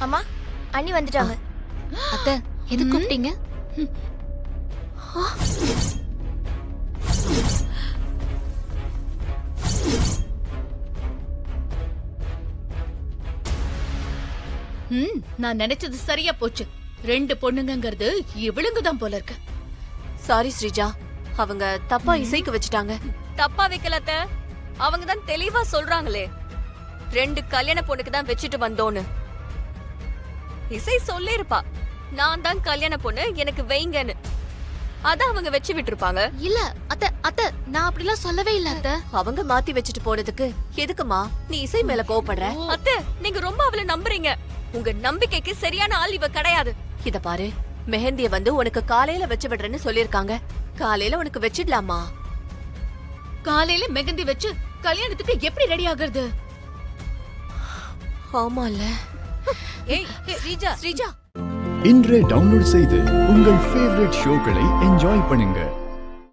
அம்மா, அண்ணி வந்துட்டாங்க. அத்தை, எது கூப்பிட்டீங்க? நான் நினைச்சது சரியா போச்சு. 2 பொண்ணுங்கங்கிறது இவளுங்கதான் போல இருக்கு. சாரி ஸ்ரீஜா, அவங்க தப்பா இசைக்கு வச்சுட்டாங்க. தப்பா வைக்கலத்த, அவங்க தான் தெளிவா சொல்றாங்களே 2 கல்யாண பொண்ணுக்கு தான் வச்சுட்டு வந்தோன்னு. இசை சொல்லிருப்பா, நான் தான் கல்யாண பொண்ணு, எனக்கு வைங்கன்னு. அத அவங்க வச்சு விட்டுருப்பாங்க. இல்ல அத்தை, அத்தை, நான் அப்படிலாம் சொல்லவே இல்ல அத்தை. அவங்க மாத்தி வச்சுட்டு போனதுக்கு எதுக்குமா நீ இசை மேல கோவப்படுற? அத்தை, நீங்க ரொம்ப அவளை நம்புறீங்க. உங்க நம்பிக்கைக்கு சரியான ஆள் இவ கிடையாது. இத பாரு, மெஹந்திய வந்து உனக்கு காலையில வச்சு விடுறேன்னு சொல்லிருக்காங்க. காலையில உனக்கு வச்சிடலாமா? காலையில மெகந்தி வச்சு கல்யாணத்துக்கு எப்படி ரெடி ஆகுறது? ஆமால. ஏய் ஸ்ரீஜா, ஸ்ரீஜா, இன்றே டவுன்லோட் செய்து உங்கள் ஃபேவரட் ஷோக்களை என்ஜாய் பண்ணுங்க.